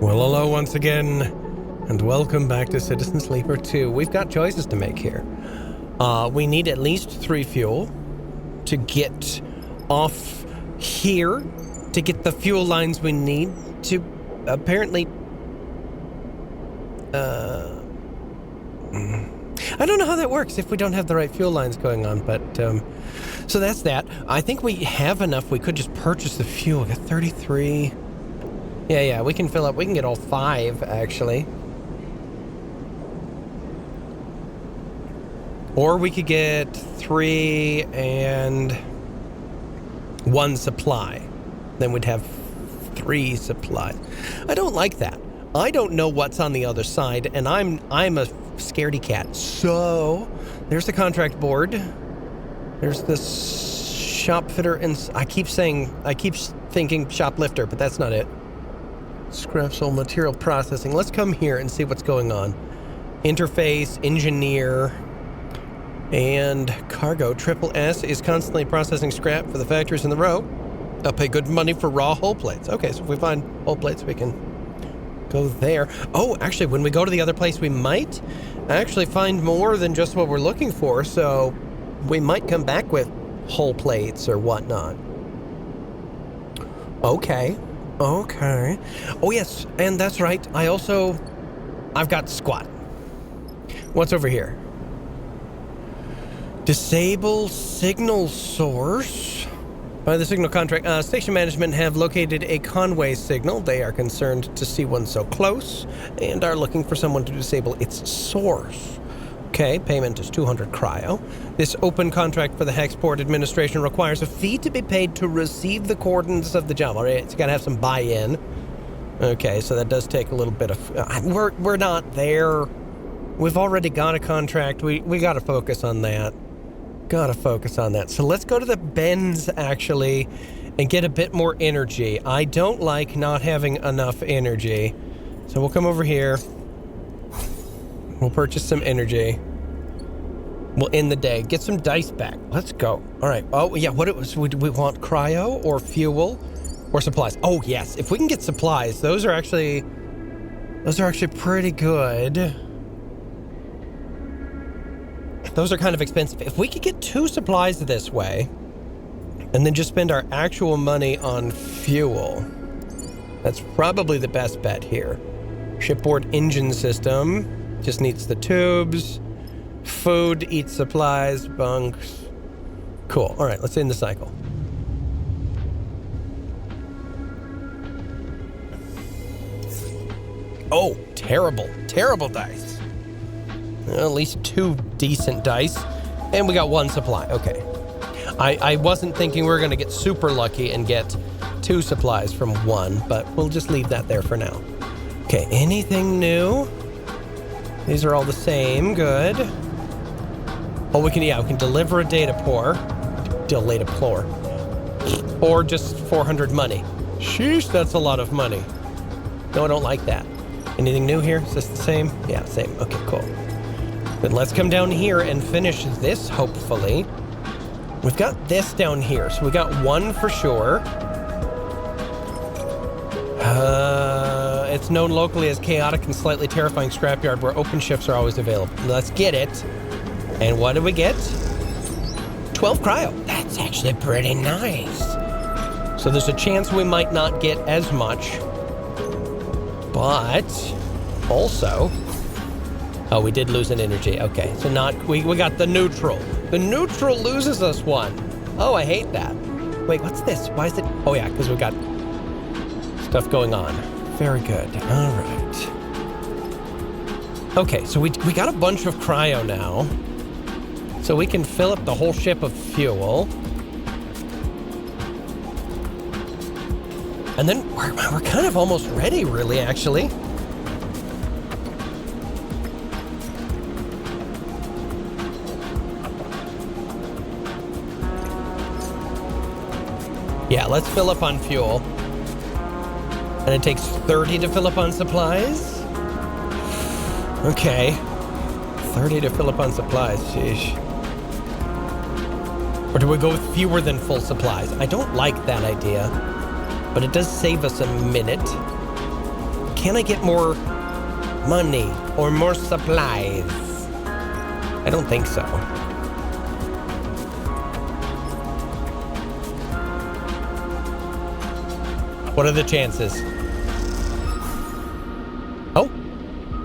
Well, hello once again, and welcome back to Citizen Sleeper 2. We've got choices to make here. We need at least 3 fuel to get off here, to get the fuel lines we need to apparently... I don't know how that works if we don't have the right fuel lines going on, but... so that's that. I think we have enough. We could just purchase the fuel. We got 33... Yeah, we can fill up. We can get all 5, actually. Or we could get 3 and 1 supply. Then we'd have 3 supplies. I don't like that. I don't know what's on the other side, and I'm a scaredy cat. So, there's the contract board. There's the shop fitter, and I keep thinking shoplifter, but that's not it. Scrap soul material processing. Let's come here and see what's going on. Interface, engineer, and cargo. Triple S is constantly processing scrap for the factories in the row. They'll pay good money for raw hull plates. Okay, so if we find hull plates, we can go there. Oh, actually, when we go to the other place, we might actually find more than just what we're looking for, so we might come back with hull plates or whatnot. Okay. Oh, yes, and that's right. I've got squat. What's over here? Disable signal source. By the signal contract, station management have located a Conway signal. They are concerned to see one so close and are looking for someone to disable its source. Okay, payment is 200 cryo. This open contract for the Hexport administration requires a fee to be paid to receive the coordinates of the job. All right, it's got to have some buy-in. Okay, so that does take a little bit of... We're not there. We've already got a contract. We got to focus on that. So let's go to the bends, actually, and get a bit more energy. I don't like not having enough energy. So we'll come over here. We'll purchase some energy. We'll end the day. Get some dice back. Let's go. All right. Oh, yeah. What it was? We want cryo or fuel or supplies? Oh, yes. If we can get supplies, those are actually pretty good. Those are kind of expensive. If we could get 2 supplies this way and then just spend our actual money on fuel, that's probably the best bet here. Shipboard engine system. Just needs the tubes. Food, eats supplies, bunks. Cool. All right, let's end the cycle. Oh, terrible dice. At least 2 decent dice. And we got 1 supply. Okay. I wasn't thinking we were going to get super lucky and get 2 supplies from 1, but we'll just leave that there for now. Okay, anything new? These are all the same. Good. Oh, we can deliver a data pour. Or just 400 money. Sheesh, that's a lot of money. No, I don't like that. Anything new here? Is this the same? Yeah, same. Okay, cool. Then let's come down here and finish this, hopefully. We've got this down here. So we got 1 for sure. It's known locally as chaotic and slightly terrifying scrapyard where open shifts are always available. Let's get it. And what do we get? 12 cryo. That's actually pretty nice. So there's a chance we might not get as much. But also... Oh, we did lose an energy. Okay, so we got the neutral. The neutral loses us 1. Oh, I hate that. Wait, what's this? Why is it... Oh, yeah, because we got stuff going on. Very good. All right. Okay, so we got a bunch of cryo now. So we can fill up the whole ship of fuel. And then we're kind of almost ready, really, actually. Yeah, let's fill up on fuel. And it takes 30 to fill up on supplies? Okay. 30 to fill up on supplies, sheesh. Or do we go with fewer than full supplies? I don't like that idea, but it does save us a minute. Can I get more money or more supplies? I don't think so. What are the chances? Oh,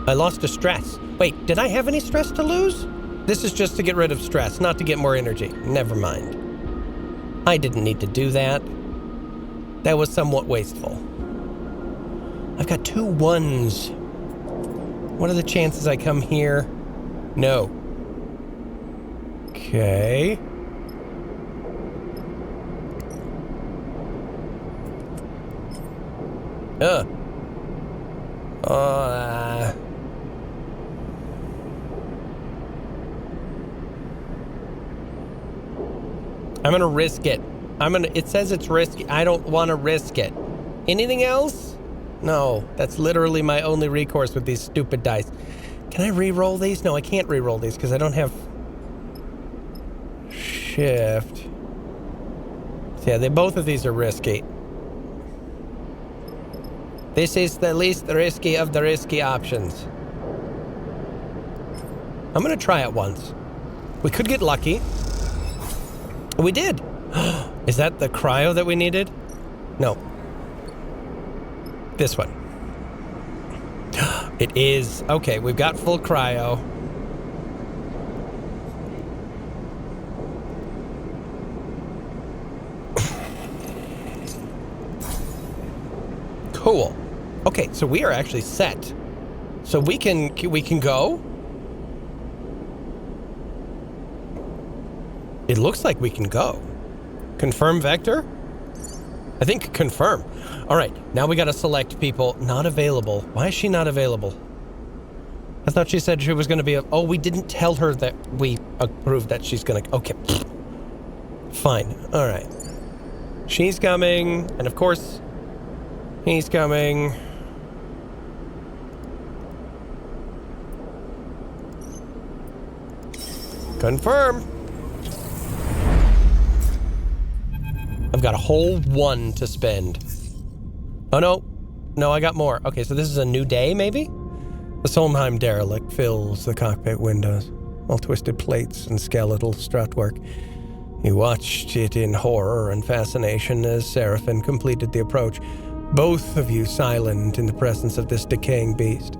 I lost a stress. Wait, did I have any stress to lose? This is just to get rid of stress, not to get more energy. Never mind. I didn't need to do that. That was somewhat wasteful. I've got 2 1s. What are the chances I come here? No. Okay. I'm gonna risk it. It says it's risky. I don't want to risk it. Anything else? No, that's literally my only recourse with these stupid dice. Can I re-roll these? No, I can't re-roll these because I don't have shift. Yeah, both of these are risky. This is the least risky of the risky options. I'm gonna try it once. We could get lucky. We did. Is that the cryo that we needed? No. This one. It is. Okay, we've got full cryo. Cool. Okay, so we are actually set. So we can go. It looks like we can go. Confirm vector? I think confirm. All right, now we got to select people not available. Why is she not available? I thought she said she was going to be oh, we didn't tell her that we approved that she's going to. Okay. Fine. All right. She's coming. And of course, he's coming. Confirm. I've got a whole 1 to spend. Oh, no. No, I got more. Okay, so this is a new day, maybe? The Solheim derelict fills the cockpit windows, all twisted plates and skeletal strutwork. He watched it in horror and fascination as Seraphin completed the approach, both of you silent in the presence of this decaying beast.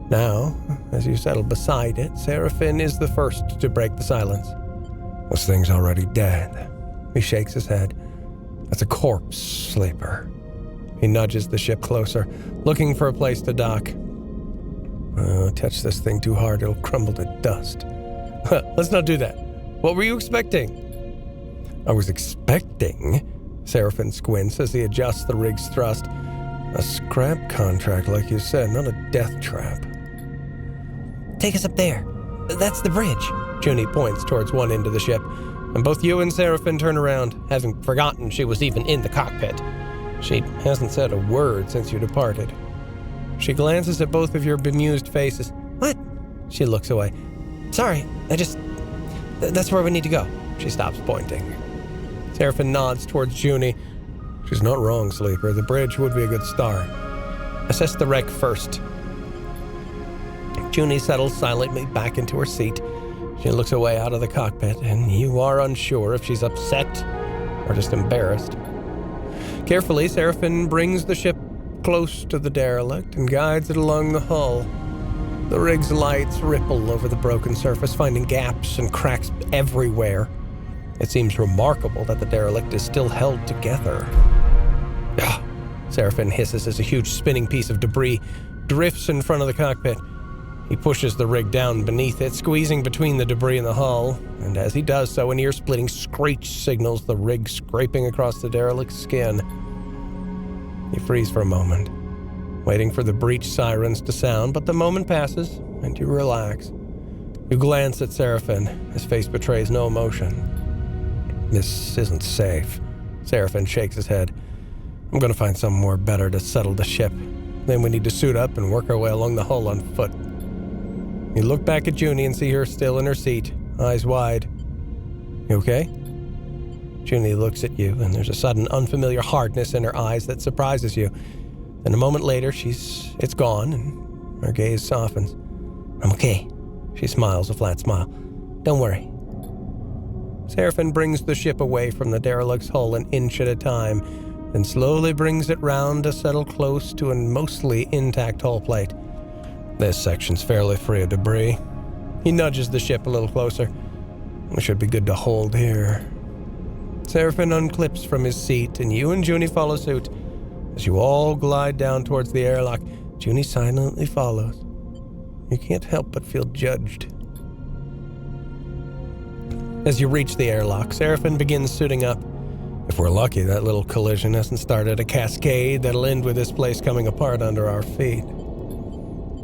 Now, as you settle beside it, Seraphin is the first to break the silence. This thing's already dead. He shakes his head. That's a corpse, sleeper. He nudges the ship closer, looking for a place to dock. Touch this thing too hard, it'll crumble to dust. Let's not do that. What were you expecting? I was expecting, Seraphin squints as he adjusts the rig's thrust. A scrap contract, like you said, not a death trap. Take us up there. That's the bridge. Junie points towards one end of the ship, and both you and Seraphin turn around, having forgotten she was even in the cockpit. She hasn't said a word since you departed. She glances at both of your bemused faces. What? She looks away. Sorry, that's where we need to go. She stops pointing. Seraphin nods towards Junie. She's not wrong, Sleeper. The bridge would be a good start. Assess the wreck first. Junie settles silently back into her seat. She looks away out of the cockpit, and you are unsure if she's upset or just embarrassed. Carefully, Seraphin brings the ship close to the derelict and guides it along the hull. The rig's lights ripple over the broken surface, finding gaps and cracks everywhere. It seems remarkable that the derelict is still held together. Seraphin hisses as a huge spinning piece of debris drifts in front of the cockpit. He pushes the rig down beneath it, squeezing between the debris and the hull, and as he does so, an ear-splitting screech signals the rig scraping across the derelict's skin. You freeze for a moment, waiting for the breach sirens to sound, but the moment passes, and you relax. You glance at Seraphin. His face betrays no emotion. This isn't safe. Seraphin shakes his head. I'm going to find somewhere better to settle the ship. Then we need to suit up and work our way along the hull on foot. You look back at Junie and see her still in her seat, eyes wide. You okay? Junie looks at you, and there's a sudden unfamiliar hardness in her eyes that surprises you. Then a moment later, it's gone, and her gaze softens. I'm okay. She smiles a flat smile. Don't worry. Seraphin brings the ship away from the derelict's hull an inch at a time, then slowly brings it round to settle close to a mostly intact hull plate. This section's fairly free of debris. He nudges the ship a little closer. We should be good to hold here. Seraphin unclips from his seat, and you and Junie follow suit. As you all glide down towards the airlock, Junie silently follows. You can't help but feel judged. As you reach the airlock, Seraphin begins suiting up. If we're lucky, that little collision hasn't started a cascade that'll end with this place coming apart under our feet.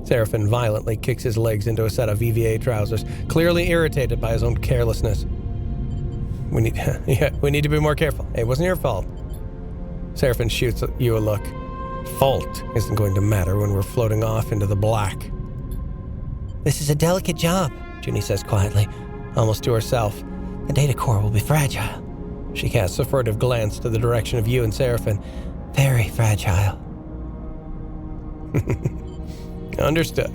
Seraphin violently kicks his legs into a set of EVA trousers, clearly irritated by his own carelessness. We need to be more careful. It wasn't your fault. Seraphin shoots you a look. Fault isn't going to matter when we're floating off into the black. This is a delicate job, Junie says quietly, almost to herself. The data core will be fragile. She casts a furtive glance to the direction of you and Seraphin. Very fragile. Understood.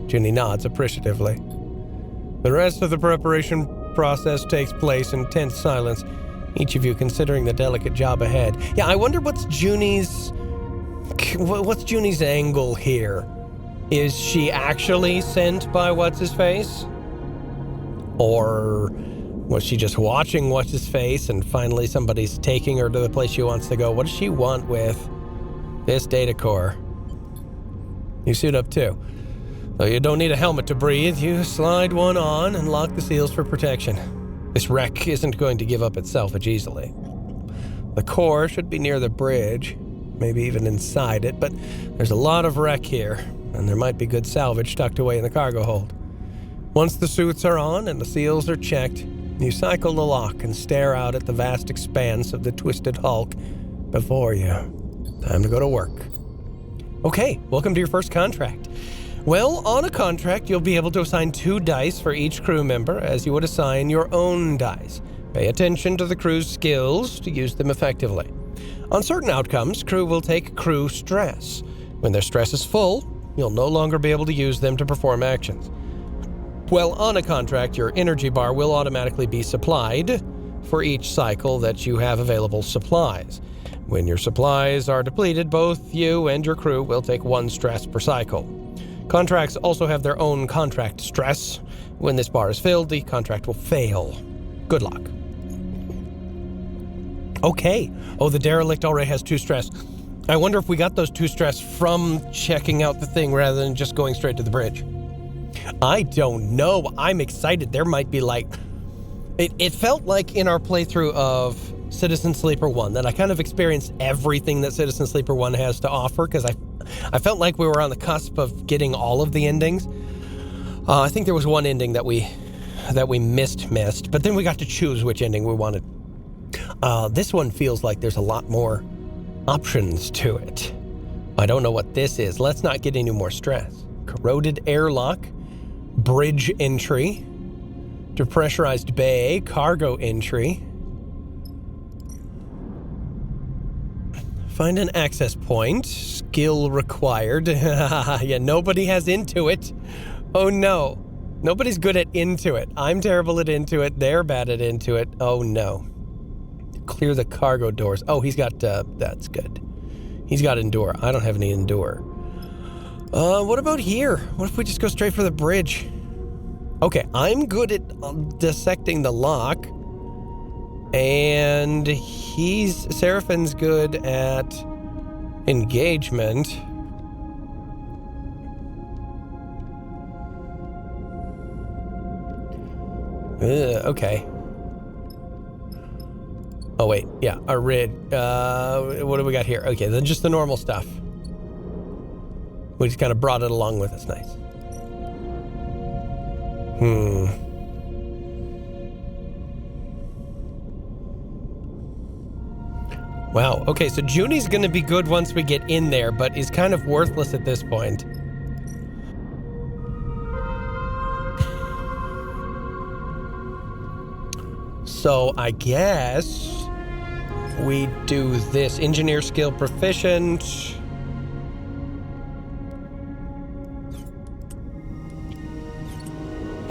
Junie nods appreciatively. The rest of the preparation process takes place in tense silence, each of you considering the delicate job ahead. Yeah, I wonder what's Junie's angle here? Is she actually sent by What's-His-Face? Or was she just watching What's-His-Face and finally somebody's taking her to the place she wants to go? What does she want with this data core? You suit up too. Though you don't need a helmet to breathe, you slide one on and lock the seals for protection. This wreck isn't going to give up its salvage easily. The core should be near the bridge, maybe even inside it, but there's a lot of wreck here, and there might be good salvage tucked away in the cargo hold. Once the suits are on and the seals are checked, you cycle the lock and stare out at the vast expanse of the twisted hulk before you. Time to go to work. Okay, welcome to your first contract. Well, on a contract, you'll be able to assign 2 dice for each crew member, as you would assign your own dice. Pay attention to the crew's skills to use them effectively. On certain outcomes, crew will take crew stress. When their stress is full, you'll no longer be able to use them to perform actions. Well, on a contract, your energy bar will automatically be supplied for each cycle that you have available supplies. When your supplies are depleted, both you and your crew will take 1 stress per cycle. Contracts also have their own contract stress. When this bar is filled, the contract will fail. Good luck. Okay. Oh, the derelict already has 2 stress. I wonder if we got those 2 stress from checking out the thing rather than just going straight to the bridge. I don't know. I'm excited. There might be It felt like in our playthrough of Citizen Sleeper 1 that I kind of experienced everything that Citizen Sleeper 1 has to offer, because I felt like we were on the cusp of getting all of the endings. I think there was one ending that we missed, but then we got to choose which ending we wanted. This one feels like there's a lot more options to it. I don't know what this is. Let's not get any more stress. Corroded airlock, bridge entry, depressurized bay, cargo entry. Find an access point. Skill required. Yeah, nobody has Intuit. Oh no. Nobody's good at Intuit. I'm terrible at Intuit. They're bad at Intuit. Oh no. Clear the cargo doors. Oh, he's got, that's good. He's got Endure. I don't have any Endure. What about here? What if we just go straight for the bridge? Okay, I'm good at dissecting the lock. And Seraphin's good at engagement. Okay. Oh, wait. Yeah, our rig. What do we got here? Okay, then just the normal stuff. We just kind of brought it along with us. Nice. Wow. Okay, so Junie's going to be good once we get in there, but is kind of worthless at this point. So I guess we do this. Engineer skill proficient.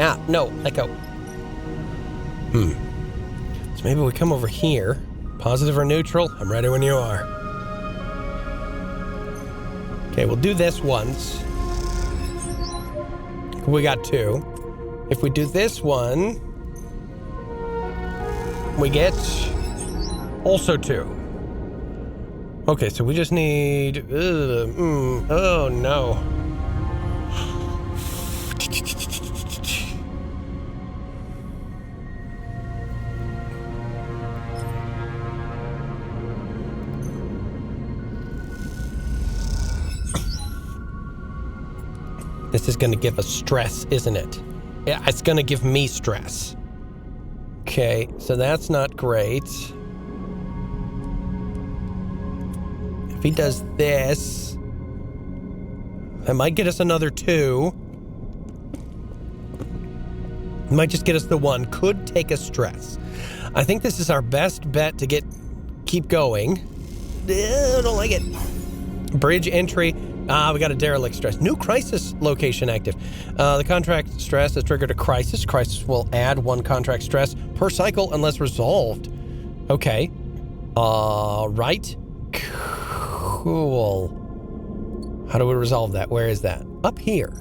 Ah, no, let go. So maybe we come over here. Positive or neutral? I'm ready when you are. Okay, we'll do this once. We got 2. If we do this one, we get also 2. Okay, so we just need... oh, no. This is going to give us stress, isn't it? Yeah, it's going to give me stress. Okay, so that's not great. If he does this, that might get us another 2. Might just get us the 1. Could take us stress. I think this is our best bet to keep going. I don't like it. Bridge entry. We got a derelict stress. New crisis location active. The contract stress has triggered a crisis. Crisis will add 1 contract stress per cycle unless resolved. Okay. Right. Cool. How do we resolve that? Where is that? Up here.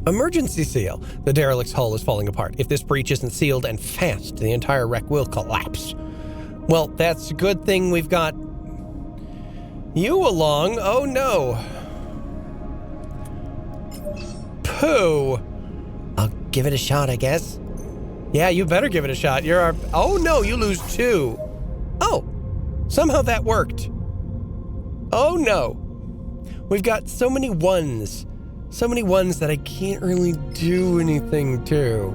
Emergency seal. The derelict's hull is falling apart. If this breach isn't sealed and fast, the entire wreck will collapse. Well, that's a good thing we've got you along. Oh no. Pooh. I'll give it a shot, I guess. Yeah, you better give it a shot. You're our... Oh no, you lose 2. Oh, somehow that worked. Oh no. We've got so many 1s. So many 1s that I can't really do anything to.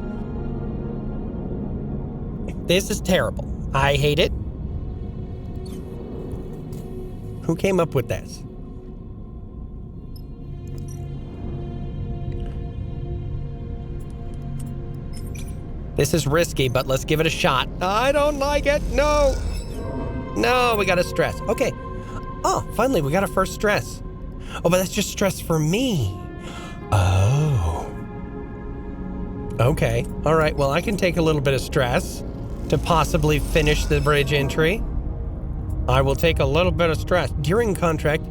This is terrible. I hate it. Who came up with this? This is risky, but let's give it a shot. I don't like it. No. No, we got a stress. Okay. Oh, finally, we got a first stress. Oh, but that's just stress for me. Oh. Okay. All right. Well, I can take a little bit of stress to possibly finish the bridge entry. I will take a little bit of stress. During contract,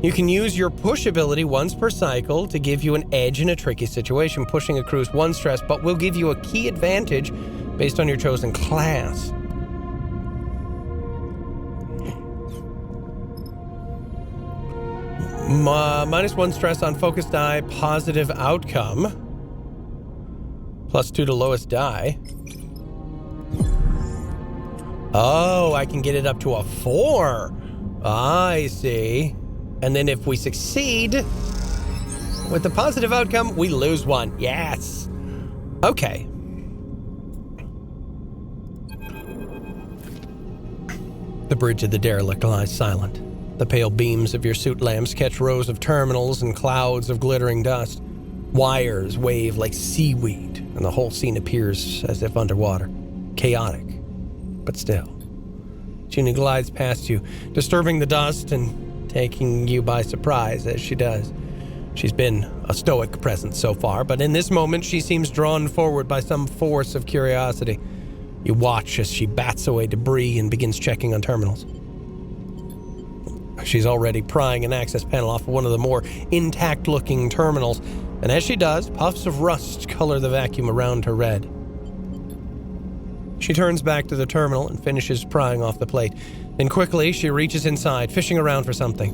you can use your push ability once per cycle to give you an edge in a tricky situation. Pushing accrues 1 stress, but will give you a key advantage based on your chosen class. Minus 1 stress on focus die, positive outcome. Plus 2 to lowest die. Oh, I can get it up to a 4. I see. And then if we succeed with the positive outcome, we lose 1. Yes. Okay. The bridge of the derelict lies silent. The pale beams of your suit lamps catch rows of terminals and clouds of glittering dust. Wires wave like seaweed, and the whole scene appears as if underwater. Chaotic, but still. Junie glides past you, disturbing the dust and taking you by surprise as she does. She's been a stoic presence so far, but in this moment she seems drawn forward by some force of curiosity. You watch as she bats away debris and begins checking on terminals. She's already prying an access panel off of one of the more intact-looking terminals, and as she does, puffs of rust color the vacuum around her red. She turns back to the terminal and finishes prying off the plate. Then quickly, she reaches inside, fishing around for something.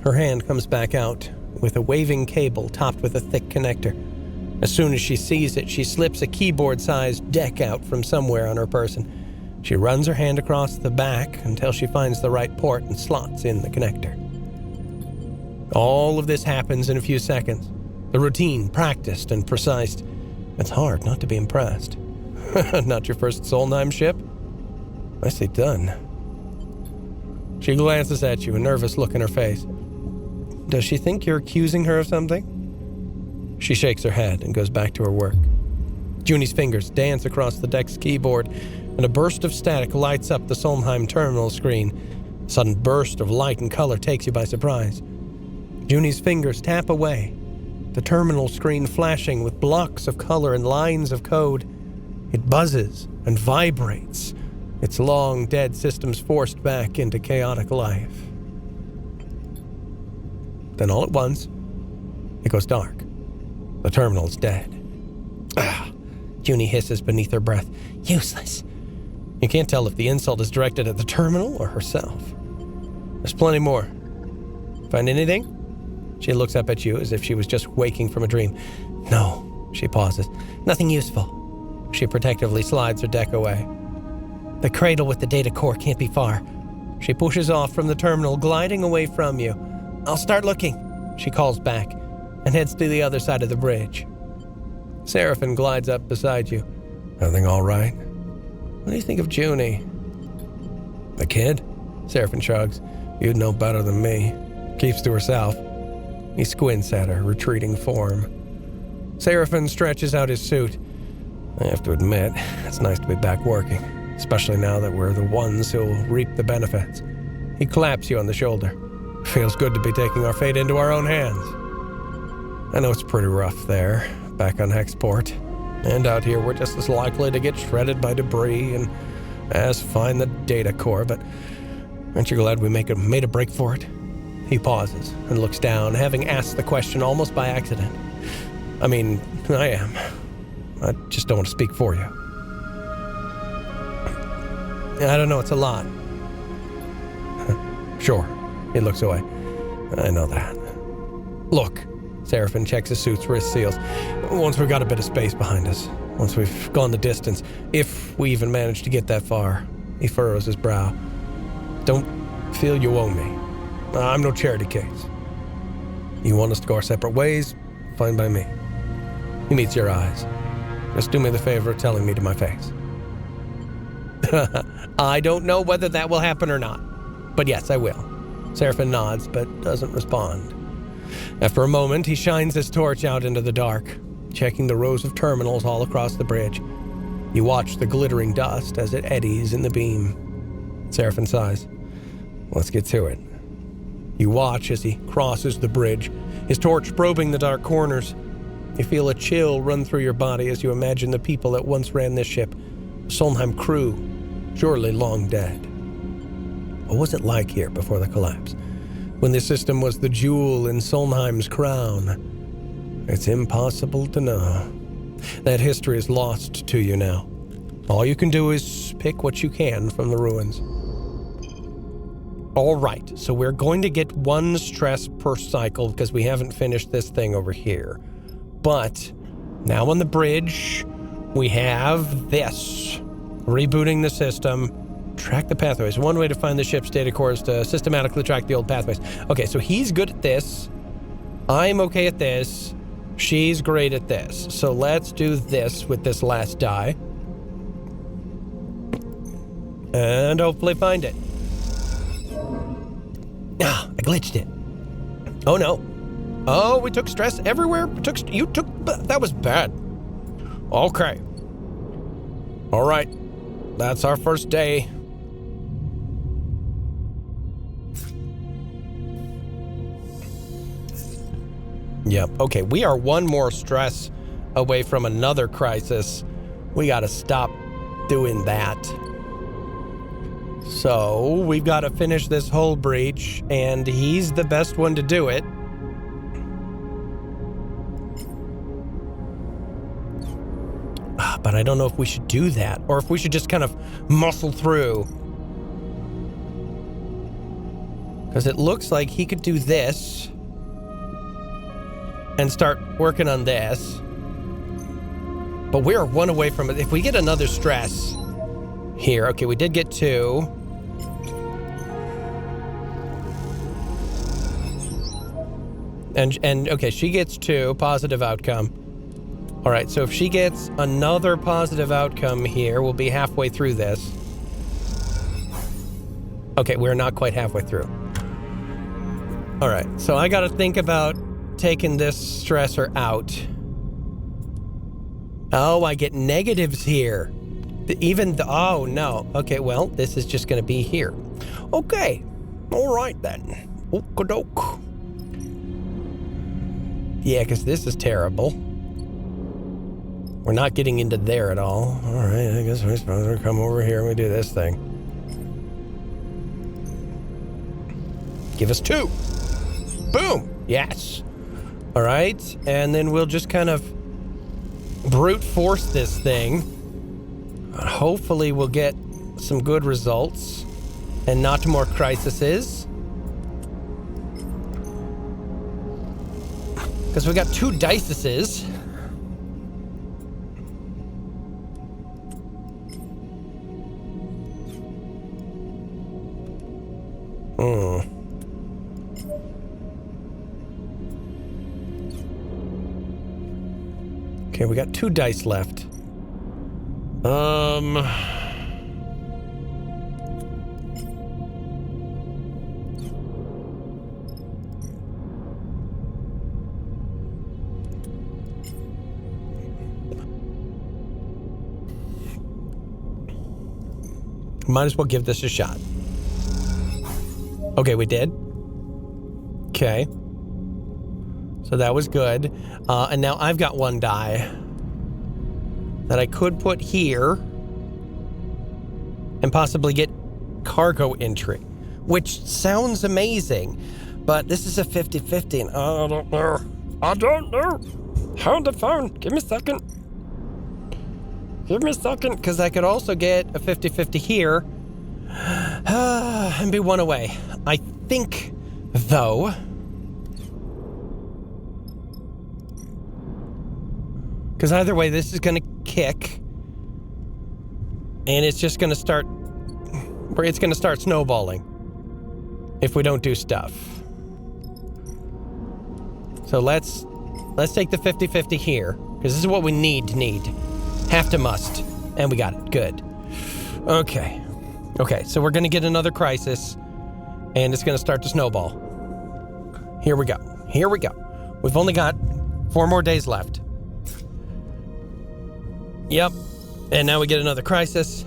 Her hand comes back out with a waving cable topped with a thick connector. As soon as she sees it, she slips a keyboard-sized deck out from somewhere on her person. She runs her hand across the back until she finds the right port and slots in the connector. All of this happens in a few seconds. The routine, practiced, and precise. It's hard not to be impressed. Not your first Solheim ship? Nicely done. She glances at you, a nervous look in her face. Does she think you're accusing her of something? She shakes her head and goes back to her work. Junie's fingers dance across the deck's keyboard, and a burst of static lights up the Solheim terminal screen. A sudden burst of light and color takes you by surprise. Junie's fingers tap away, the terminal screen flashing with blocks of color and lines of code. It buzzes and vibrates, its long-dead systems forced back into chaotic life. Then all at once, it goes dark. The terminal's dead. Junie hisses beneath her breath. Useless. You can't tell if the insult is directed at the terminal or herself. There's plenty more. Find anything? She looks up at you as if she was just waking from a dream. No, she pauses. Nothing useful. She protectively slides her deck away. The cradle with the data core can't be far. She pushes off from the terminal, gliding away from you. I'll start looking, she calls back, and heads to the other side of the bridge. Seraphin glides up beside you. Everything all right? What do you think of Junie? The kid? Seraphin shrugs. You'd know better than me. Keeps to herself. He squints at her retreating form. Seraphin stretches out his suit. I have to admit, it's nice to be back working, especially now that we're the ones who'll reap the benefits. He claps you on the shoulder. Feels good to be taking our fate into our own hands. I know it's pretty rough there, back on Hexport. And out here, we're just as likely to get shredded by debris and as find the data core, but aren't you glad we made a break for it? He pauses and looks down, having asked the question almost by accident. I mean, I am. I just don't want to speak for you. I don't know, it's a lot. Sure. He looks away. I know that. Look, Seraphin checks his suit's wrist seals. Once we've got a bit of space behind us, once we've gone the distance, if we even manage to get that far, he furrows his brow. Don't feel you owe me. I'm no charity case. You want us to go our separate ways? Fine by me. He meets your eyes. Just do me the favor of telling me to my face. I don't know whether that will happen or not, but yes, I will. Seraphin nods, but doesn't respond. After a moment, he shines his torch out into the dark, checking the rows of terminals all across the bridge. You watch the glittering dust as it eddies in the beam. Seraphin sighs. Let's get to it. You watch as he crosses the bridge, his torch probing the dark corners. You feel a chill run through your body as you imagine the people that once ran this ship, the Solheim crew, surely long dead. What was it like here before the collapse? When the system was the jewel in Solheim's crown? It's impossible to know. That history is lost to you now. All you can do is pick what you can from the ruins. All right, so we're going to get 1 stress per cycle because we haven't finished this thing over here. But now on the bridge, we have this. Rebooting the system. Track the pathways. One way to find the ship's data core is to systematically track the old pathways. Okay, so he's good at this. I'm okay at this. She's great at this. So let's do this with this last die. And hopefully find it. Ah, I glitched it. Oh no. Oh, we took stress everywhere. That was bad. Okay. All right. That's our first day. Yep. Okay, we are 1 more stress away from another crisis. We gotta stop doing that. So, we've got to finish this whole breach, and he's the best one to do it. But I don't know if we should do that, or if we should just kind of muscle through. Because it looks like he could do this and start working on this. But we're 1 away from it. If we get another stress here, okay, we did get 2. And okay, she gets 2, positive outcome. All right, so if she gets another positive outcome here, we'll be halfway through this. Okay, we're not quite halfway through. All right, so I got to think about taking this stressor out. Oh, I get negatives here. Oh, no. Okay, well, this is just going to be here. Okay. All right, then. Okie-doke. Yeah, because this is terrible. We're not getting into there at all. All right, I guess we're supposed to come over here and we do this thing. Give us 2. Boom. Yes. All right, and then we'll just kind of brute force this thing. Hopefully we'll get some good results and not more crises. Because we got 2 dices. Okay, we got 2 dice left. Might as well give this a shot. Okay, we did. Okay. So that was good. And now I've got 1 die that I could put here and possibly get cargo entry, which sounds amazing, but this is a 50-50 and I don't know. I don't know. Hold the phone. Give me a second. Give me a second, because I could also get a 50-50 here and be 1 away. I think, though, because either way, this is going to kick, and it's just going to start, or it's going to start snowballing if we don't do stuff. So let's take the 50-50 here, because this is what we need. Have to must. And we got it. Good. Okay. Okay, so we're going to get another crisis, and it's going to start to snowball. Here we go. Here we go. We've only got 4 more days left. Yep. And now we get another crisis.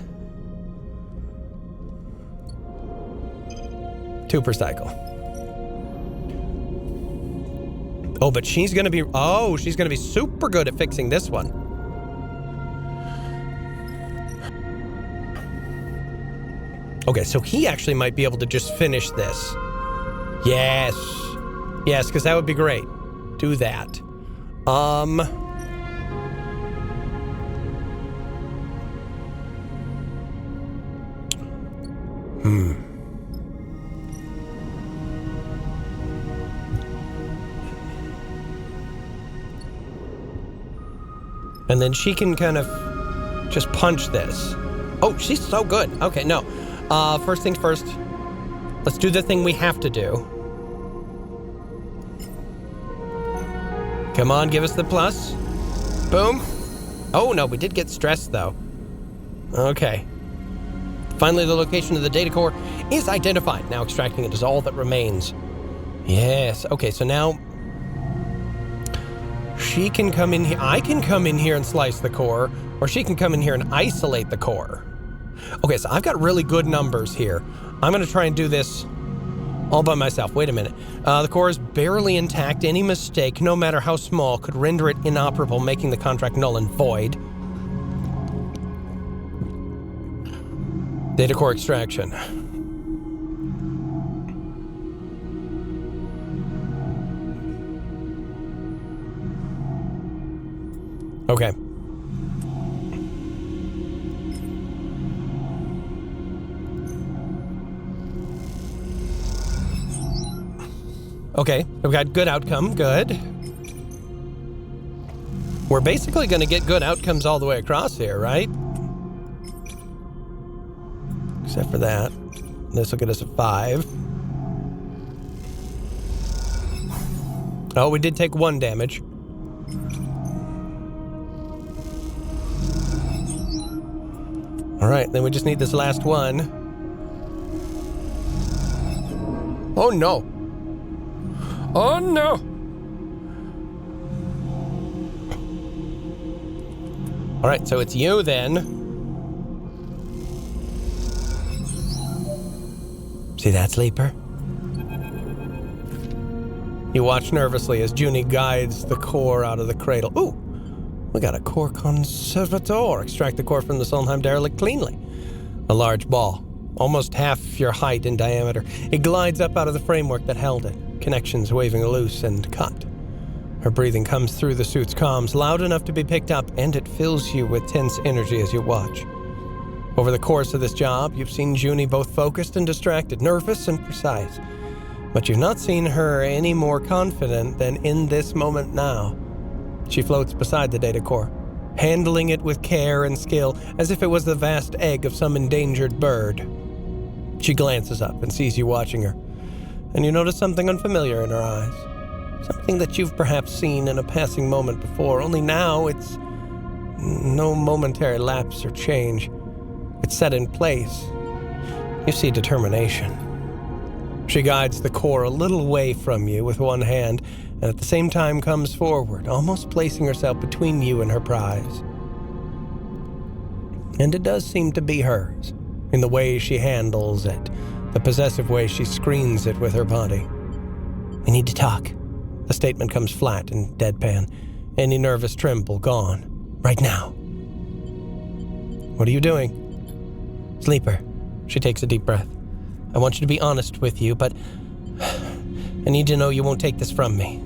2 per cycle. Oh, but she's going to be super good at fixing this one. Okay, so he actually might be able to just finish this. Yes. Yes, because that would be great. Do that. And then she can kind of just punch this. Oh, she's so good. Okay, no. First things first, let's do the thing we have to do. Come on, give us the plus. Boom. Oh, no, we did get stressed, though. Okay. Finally, the location of the data core is identified. Now extracting it is all that remains. Yes. Okay, so now she can come in here. I can come in here and slice the core, or she can come in here and isolate the core. Okay, so I've got really good numbers here. I'm going to try and do this all by myself. Wait a minute. The core is barely intact. Any mistake, no matter how small, could render it inoperable, making the contract null and void. Data core extraction. Okay. Okay, we've got good outcome, good. We're basically going to get good outcomes all the way across here, right? Except for that. This will get us a 5. Oh, we did take 1 damage. All right, then we just need this last one. Oh, no. Oh, no. All right, so it's you then. See that, Sleeper? You watch nervously as Junie guides the core out of the cradle. Ooh, we got a core conservator. Extract the core from the Solheim derelict cleanly. A large ball, almost half your height in diameter. It glides up out of the framework that held it, connections waving loose and cut. Her breathing comes through the suit's comms, loud enough to be picked up, and it fills you with tense energy as you watch. Over the course of this job, you've seen Junie both focused and distracted, nervous and precise. But you've not seen her any more confident than in this moment now. She floats beside the data core, handling it with care and skill, as if it was the vast egg of some endangered bird. She glances up and sees you watching her, and you notice something unfamiliar in her eyes. Something that you've perhaps seen in a passing moment before, only now it's no momentary lapse or change. It's set in place. You see determination. She guides the core a little away from you with one hand, and at the same time comes forward, almost placing herself between you and her prize. And it does seem to be hers, in the way she handles it, the possessive way she screens it with her body. "We need to talk." The statement comes flat and deadpan, any nervous tremble gone. "Right now." "What are you doing?" "Sleeper." She takes a deep breath. "I want you to be honest with you, but I need to know you won't take this from me."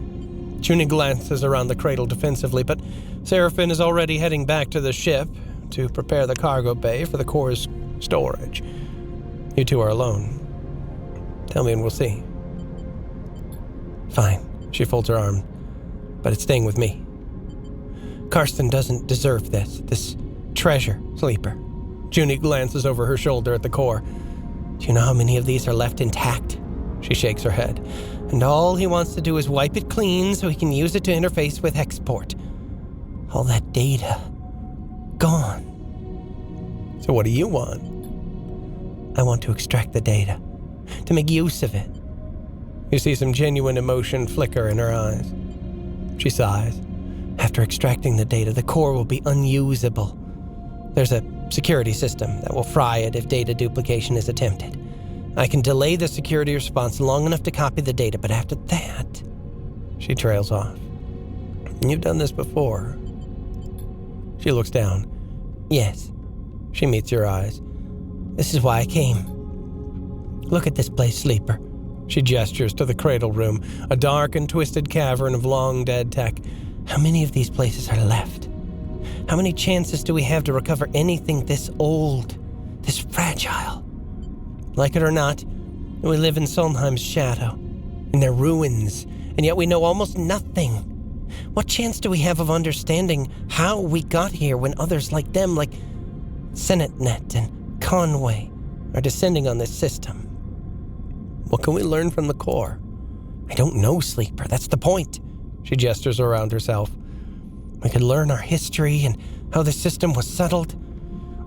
Junie glances around the cradle defensively, but Seraphin is already heading back to the ship to prepare the cargo bay for the core's storage. You two are alone. Tell me and we'll see. "Fine." She folds her arm. "But it's staying with me. Karsten doesn't deserve this treasure, Sleeper." Junie glances over her shoulder at the core. "Do you know how many of these are left intact?" She shakes her head. "And all he wants to do is wipe it clean so he can use it to interface with export. All that data. Gone." "So what do you want?" "I want to extract the data. To make use of it." You see some genuine emotion flicker in her eyes. She sighs. "After extracting the data, the core will be unusable. There's a security system that will fry it if data duplication is attempted. I can delay the security response long enough to copy the data, but after that..." She trails off. "You've done this before." She looks down. "Yes." She meets your eyes. "This is why I came. Look at this place, Sleeper." She gestures to the cradle room, a dark and twisted cavern of long dead tech. "How many of these places are left? How many chances do we have to recover anything this old, this fragile? Like it or not, we live in Solheim's shadow, in their ruins, and yet we know almost nothing. What chance do we have of understanding how we got here when others like them, like Senetnet and Conway, are descending on this system? What can we learn from the core?" "I don't know, Sleeper. That's the point." She gestures around herself. "We could learn our history and how the system was settled.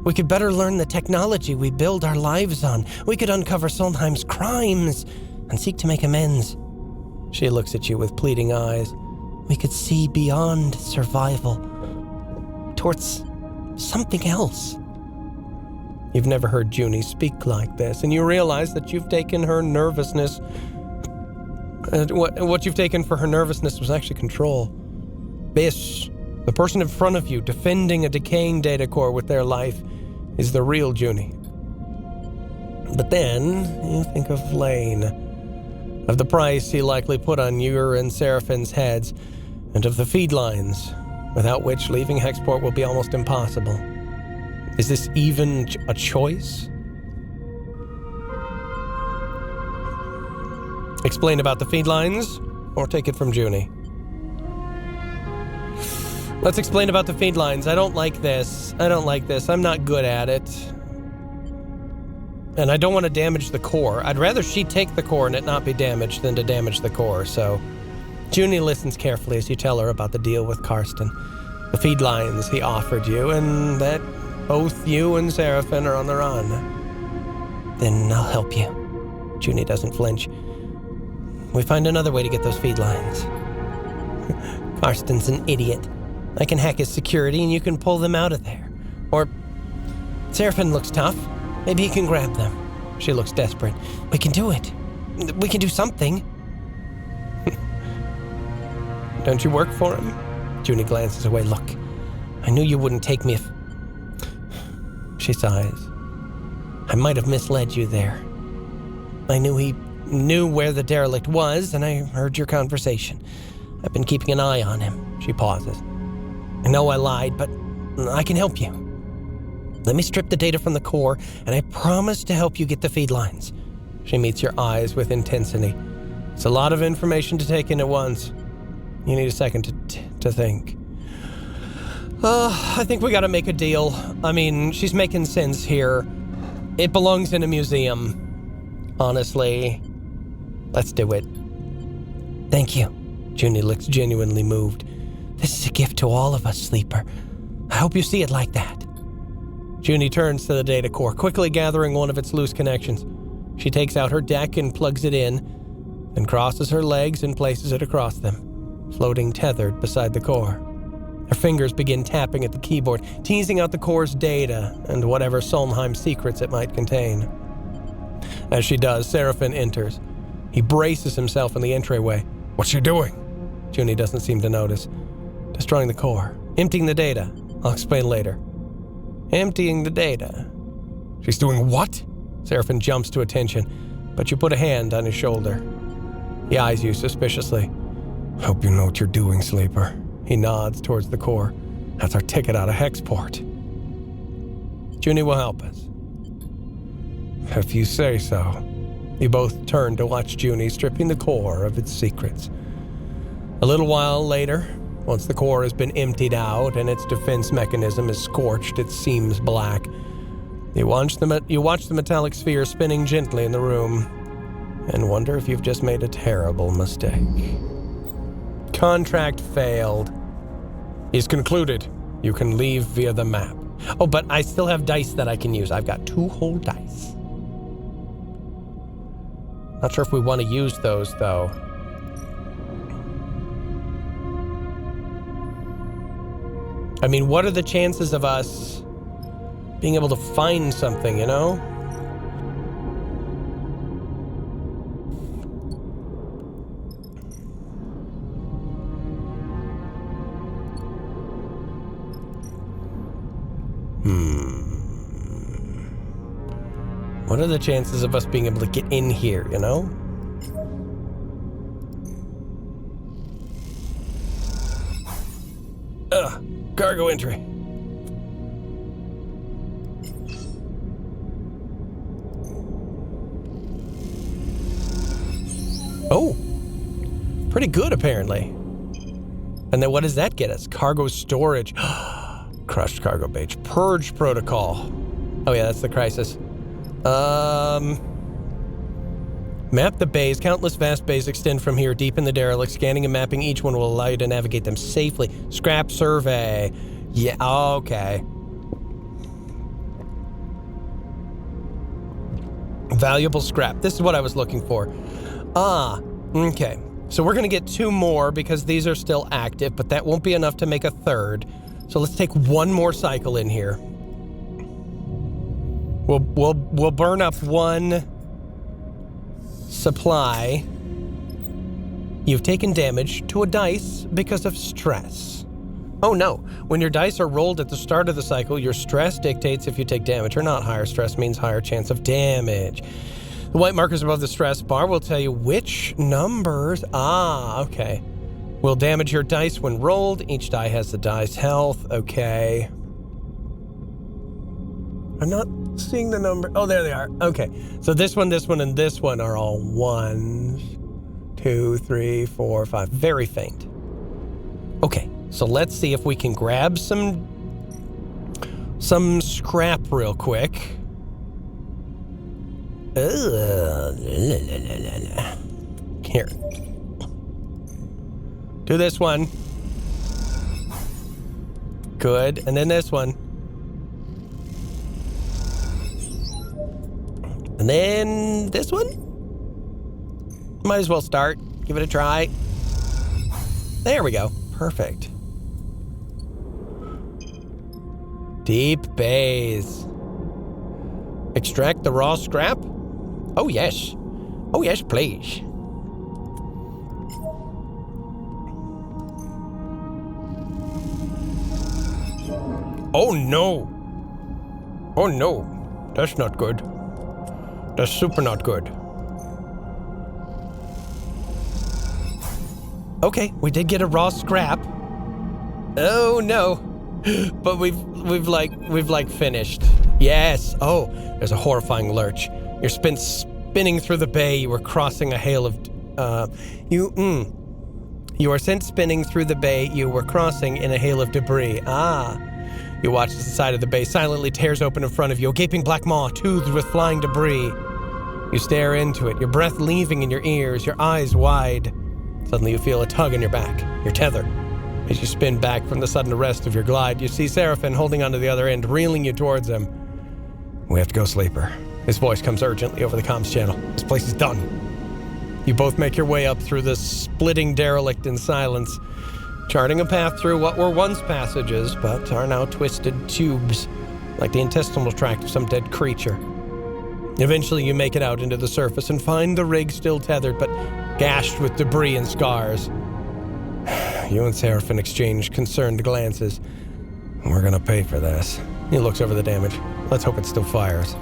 We could better learn the technology we build our lives on. We could uncover Solheim's crimes and seek to make amends." She looks at you with pleading eyes. "We could see beyond survival, towards something else." You've never heard Junie speak like this, and you realize that you've taken her nervousness. What you've taken for her nervousness was actually control. This, the person in front of you defending a decaying data core with their life, is the real Junie. But then you think of Lane, of the price he likely put on your and Seraphin's heads, and of the feed lines, without which leaving Hexport will be almost impossible. Is this even a choice? Explain about the feed lines, or take it from Junie? Let's explain about the feed lines. I don't like this. I'm not good at it. And I don't want to damage the core. I'd rather she take the core and it not be damaged than to damage the core, so... Junie listens carefully as you tell her about the deal with Karsten, the feed lines he offered you, and that both you and Seraphin are on the run. "Then I'll help you." Junie doesn't flinch. "We find another way to get those feed lines." "Karsten's an idiot. I can hack his security and you can pull them out of there. Or, Seraphin looks tough. Maybe he can grab them." She looks desperate. "We can do it. We can do something." Don't you work for him? Junie glances away. Look, I knew you wouldn't take me if... She sighs. I might have misled you there. I knew he knew where the derelict was, and I heard your conversation. I've been keeping an eye on him. She pauses. I know I lied, but I can help you. Let me strip the data from the core, and I promise to help you get the feed lines. She meets your eyes with intensity. It's a lot of information to take in at once. You need a second to think. I think we gotta make a deal. I mean, she's making sense here. It belongs in a museum. Honestly, let's do it. Thank you. Junie looks genuinely moved. This is a gift to all of us, Sleeper. I hope you see it like that. Junie turns to the data core, quickly gathering one of its loose connections. She takes out her deck and plugs it in, then crosses her legs and places it across them, floating tethered beside the core. Her fingers begin tapping at the keyboard, teasing out the core's data and whatever Solheim secrets it might contain. As she does, Seraphin enters. He braces himself in the entryway. What's she doing? Junie doesn't seem to notice. Destroying the core. Emptying the data. I'll explain later. Emptying the data. She's doing what? Seraphin jumps to attention, but you put a hand on his shoulder. He eyes you suspiciously. Hope you know what you're doing, Sleeper. He nods towards the core. That's our ticket out of Hexport. Junie will help us. If you say so. You both turn to watch Junie stripping the core of its secrets. A little while later, once the core has been emptied out and its defense mechanism is scorched, its seams black, you watch the metallic sphere spinning gently in the room and wonder if you've just made a terrible mistake. Contract failed. Is concluded. You can leave via the map. Oh, but I still have dice that I can use. I've got 2 whole dice. Not sure if we want to use those, though. I mean, what are the chances of us being able to find something, you know? What are the chances of us being able to get in here, you know? Cargo entry. Oh, pretty good apparently. And then what does that get us? Cargo storage. Crushed cargo base. Purge protocol. Oh yeah, that's the crisis. Map the bays. Countless vast bays extend from here deep in the derelict. Scanning and mapping each one will allow you to navigate them safely. Scrap survey. Yeah, okay. Valuable scrap. This is what I was looking for. Okay. So we're going to get 2 more because these are still active, but that won't be enough to make a third. So let's take 1 more cycle in here. We'll burn up 1 supply. You've taken damage to a dice because of stress. Oh no, when your dice are rolled at the start of the cycle, your stress dictates if you take damage or not. Higher stress means higher chance of damage. The white markers above the stress bar will tell you which numbers, okay, will damage your dice when rolled. Each die has the dice health, okay. I'm not seeing the number. Oh, there they are. Okay. So this one, and this one are all 1, 2, 3, 4, 5. Very faint. Okay. So let's see if we can grab some scrap real quick. Here. Do this one. Good. And then this one. And then this one? Might as well start. Give it a try. There we go. Perfect. Deep bays. Extract the raw scrap? Oh, yes. Oh, yes, please. Oh no! Oh no, that's not good. That's super not good. Okay, we did get a raw scrap. Oh no, but we've finished. Yes. Oh, there's a horrifying lurch. You're spinning through the bay. You were crossing a hail of. You are sent spinning through the bay. You were crossing in a hail of debris. You watch as the side of the bay silently tears open in front of you, a gaping black maw toothed with flying debris. You stare into it, your breath leaving in your ears, your eyes wide. Suddenly you feel a tug in your back, your tether. As you spin back from the sudden arrest of your glide, you see Seraphin holding onto the other end, reeling you towards him. We have to go, Sleeper. His voice comes urgently over the comms channel. This place is done. You both make your way up through the splitting derelict in silence, charting a path through what were once passages, but are now twisted tubes, like the intestinal tract of some dead creature. Eventually you make it out into the surface and find the rig still tethered, but gashed with debris and scars. You and Seraphin exchange concerned glances. We're gonna pay for this. He looks over the damage. Let's hope it still fires.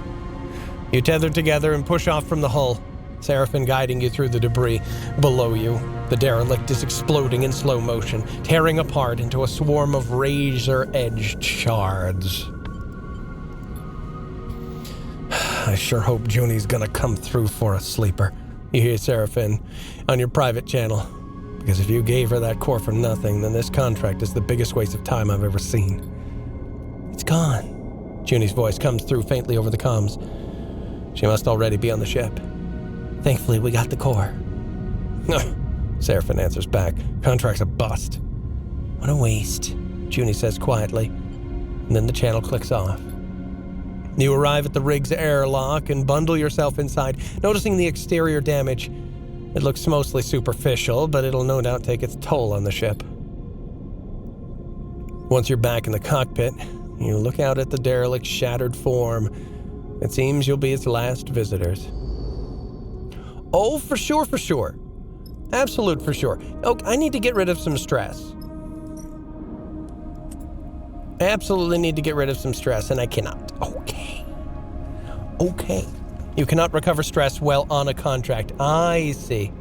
You tether together and push off from the hull, Seraphin guiding you through the debris. Below you, the derelict is exploding in slow motion, tearing apart into a swarm of razor-edged shards. I sure hope Junie's gonna come through for us, Sleeper. You hear Seraphin on your private channel. Because if you gave her that core for nothing, then this contract is the biggest waste of time I've ever seen. It's gone. Junie's voice comes through faintly over the comms. She must already be on the ship. Thankfully, we got the core. Seraphin answers back. Contract's a bust. What a waste, Junie says quietly. And then the channel clicks off. You arrive at the rig's airlock and bundle yourself inside, noticing the exterior damage. It looks mostly superficial, but it'll no doubt take its toll on the ship. Once you're back in the cockpit, you look out at the derelict's shattered form. It seems you'll be its last visitors. Oh, for sure. Absolute for sure. Oh, I need to get rid of some stress. I absolutely need to get rid of some stress, and I cannot. Okay. You cannot recover stress while on a contract. I see.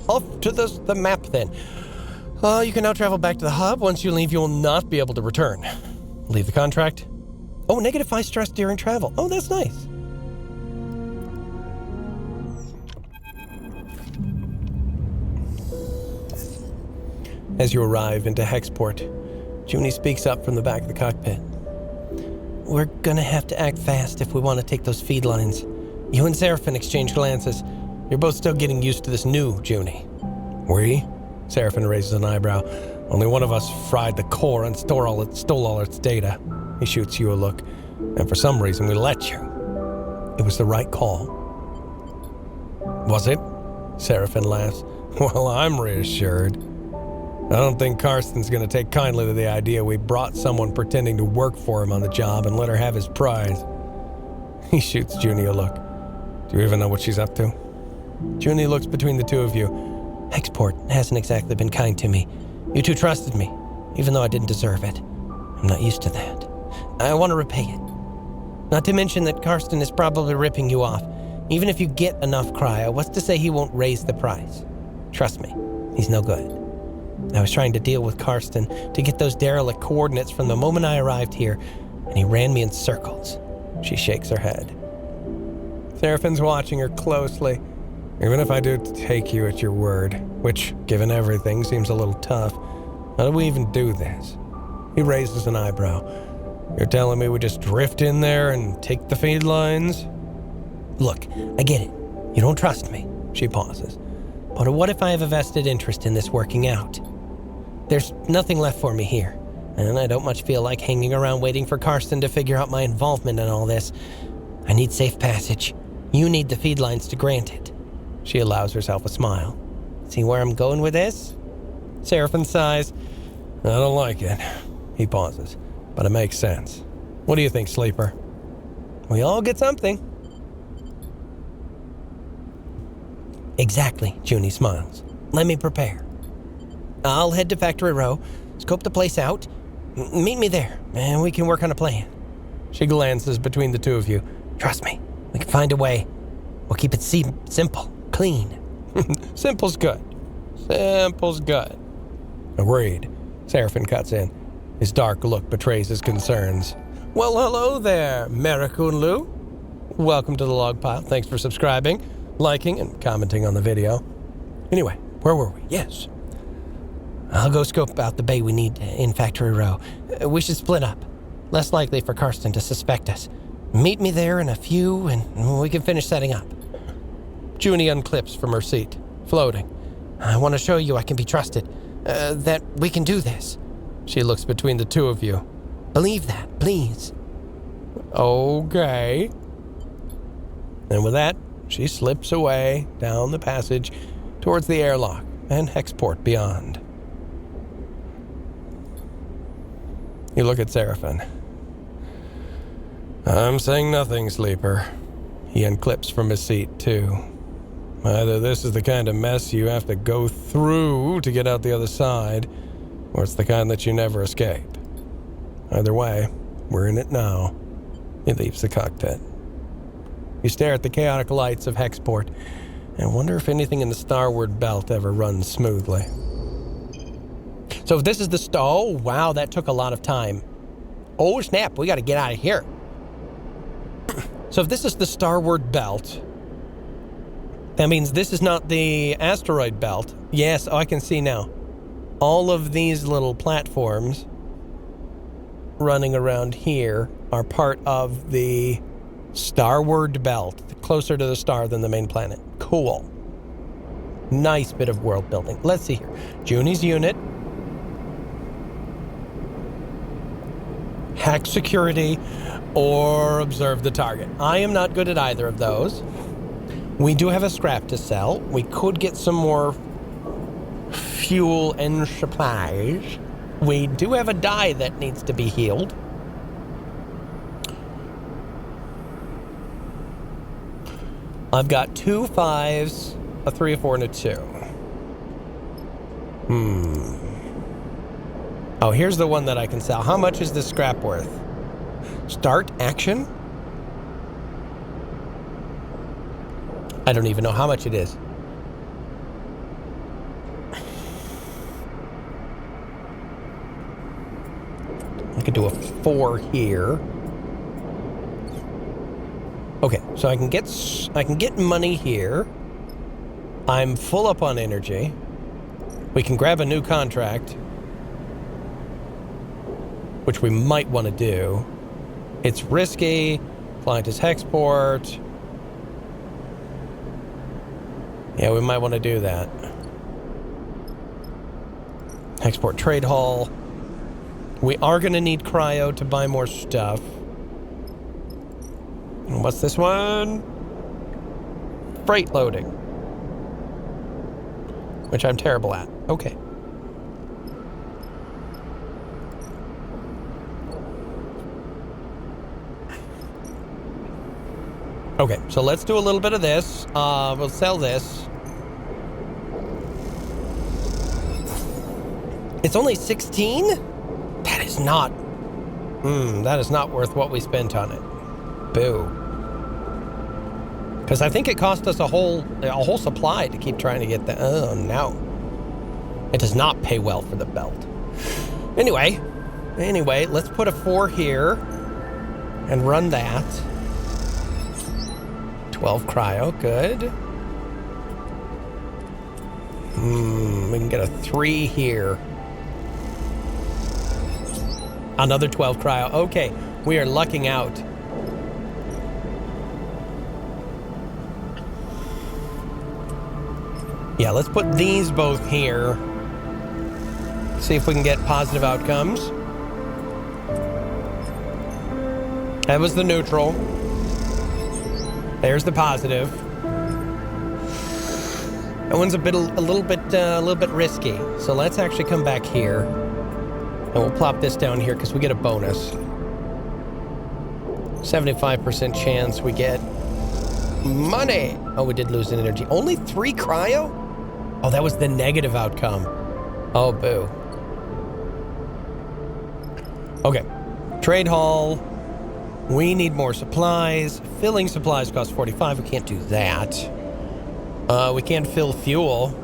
Off to the map, then. You can now travel back to the hub. Once you leave, you will not be able to return. Leave the contract. Oh, -5 stress during travel. Oh, that's nice. As you arrive into Hexport, Junie speaks up from the back of the cockpit. We're gonna have to act fast if we want to take those feed lines. You and Seraphin exchange glances. You're both still getting used to this new Junie. We? Seraphin raises an eyebrow. Only one of us fried the core and stole all its data. He shoots you a look. And for some reason, we let you. It was the right call. Was it? Seraphin laughs. Well, I'm reassured. I don't think Karsten's going to take kindly to the idea we brought someone pretending to work for him on the job and let her have his prize. He shoots Junie a look. Do you even know what she's up to? Junie looks between the two of you. Hexport hasn't exactly been kind to me. You two trusted me, even though I didn't deserve it. I'm not used to that. I want to repay it. Not to mention that Karsten is probably ripping you off. Even if you get enough cryo, what's to say he won't raise the price? Trust me, he's no good. I was trying to deal with Karsten to get those derelict coordinates from the moment I arrived here, and he ran me in circles. She shakes her head. Seraphin's watching her closely. Even if I do take you at your word, which, given everything, seems a little tough, how do we even do this? He raises an eyebrow. You're telling me we just drift in there and take the feed lines? Look, I get it. You don't trust me. She pauses. But what if I have a vested interest in this working out? There's nothing left for me here, and I don't much feel like hanging around waiting for Karsten to figure out my involvement in all this. I need safe passage. You need the feed lines to grant it. She allows herself a smile. See where I'm going with this? Seraphin sighs. I don't like it. He pauses, but it makes sense. What do you think, Sleeper? We all get something. Exactly, Junie smiles. Let me prepare. I'll head to Factory Row, scope the place out. Meet me there, and we can work on a plan. She glances between the two of you. Trust me, we can find a way. We'll keep it simple, clean. Simple's good. Simple's good. Agreed. Seraphin cuts in. His dark look betrays his concerns. Well, hello there, Merakunlu. Welcome to the log pile. Thanks for subscribing, liking, and commenting on the video. Anyway, where were we? Yes. I'll go scope out the bay we need in Factory Row. We should split up. Less likely for Karsten to suspect us. Meet me there in a few, and we can finish setting up. Junie unclips from her seat, floating. I want to show you I can be trusted. That we can do this. She looks between the two of you. Believe that, please. Okay. And with that, she slips away down the passage towards the airlock and hexport beyond. You look at Seraphin. I'm saying nothing, Sleeper. He unclips from his seat, too. Either this is the kind of mess you have to go through to get out the other side, or it's the kind that you never escape. Either way, we're in it now. He leaves the cockpit. You stare at the chaotic lights of Hexport and wonder if anything in the Starward belt ever runs smoothly. So if this is the oh wow, that took a lot of time. Oh snap, we gotta get out of here. So if this is the Starward belt, that means this is not the asteroid belt. Yes, I can see now. All of these little platforms running around here are part of the Starward belt, closer to the star than the main planet. Cool. Nice bit of world building. Let's see here. Junie's unit. Hack security or observe the target. I am not good at either of those. We do have a scrap to sell. We could get some more fuel and supplies. We do have a die that needs to be healed. I've got 2 5s, a 3, a 4, and a 2. Oh, here's the one that I can sell. How much is this scrap worth? Start action? I don't even know how much it is. I could do a 4 here. Okay, so I can get money here. I'm full up on energy. We can grab a new contract, which we might want to do. It's risky. Client is Hexport. Yeah, we might want to do that. Hexport trade hall. We are going to need cryo to buy more stuff. And what's this one? Freight loading. Which I'm terrible at. Okay. Okay, so let's do a little bit of this. We'll sell this. It's only 16? That is not worth what we spent on it. Boo. Because I think it cost us a whole supply to keep trying to get the... Oh, no. It does not pay well for the belt. Anyway, let's put a 4 here and run that. 12 cryo, good. We can get a 3 here. Another 12 cryo. Okay, we are lucking out. Yeah, let's put these both here. See if we can get positive outcomes. That was the neutral. There's the positive. That one's a little bit risky. So let's actually come back here, and we'll plop this down here because we get a bonus. 75% chance we get money. Oh, we did lose an energy. Only 3 cryo? Oh, that was the negative outcome. Oh, boo. Okay. Trade hall. We need more supplies. Filling supplies cost 45. We can't do that. We can't fill fuel.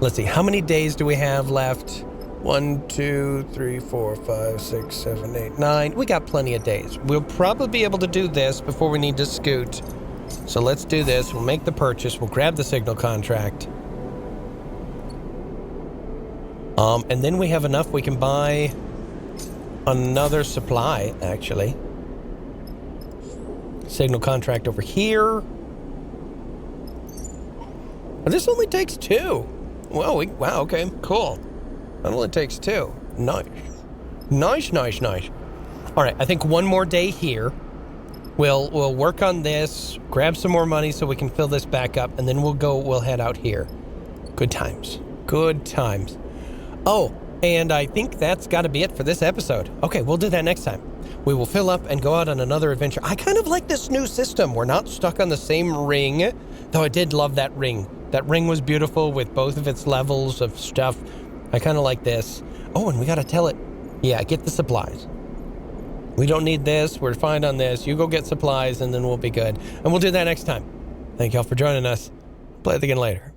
Let's see. How many days do we have left? 1, 2, 3, 4, 5, 6, 7, 8, 9. We got plenty of days. We'll probably be able to do this before we need to scoot. So let's do this. We'll make the purchase. We'll grab the signal contract. And then we have enough. We can buy another supply, actually. Signal contract over here. Oh, this only takes 2. Whoa, wow, okay, cool. That only takes 2. Nice. Nice. All right, I think one more day here. We'll work on this, grab some more money so we can fill this back up, and then we'll head out here. Good times. Oh, and I think that's got to be it for this episode. Okay, we'll do that next time. We will fill up and go out on another adventure. I kind of like this new system. We're not stuck on the same ring, though I did love that ring. That ring was beautiful with both of its levels of stuff. I kind of like this. Oh, and we got to tell it. Yeah, get the supplies. We don't need this. We're fine on this. You go get supplies and then we'll be good. And we'll do that next time. Thank y'all for joining us. Play it again later.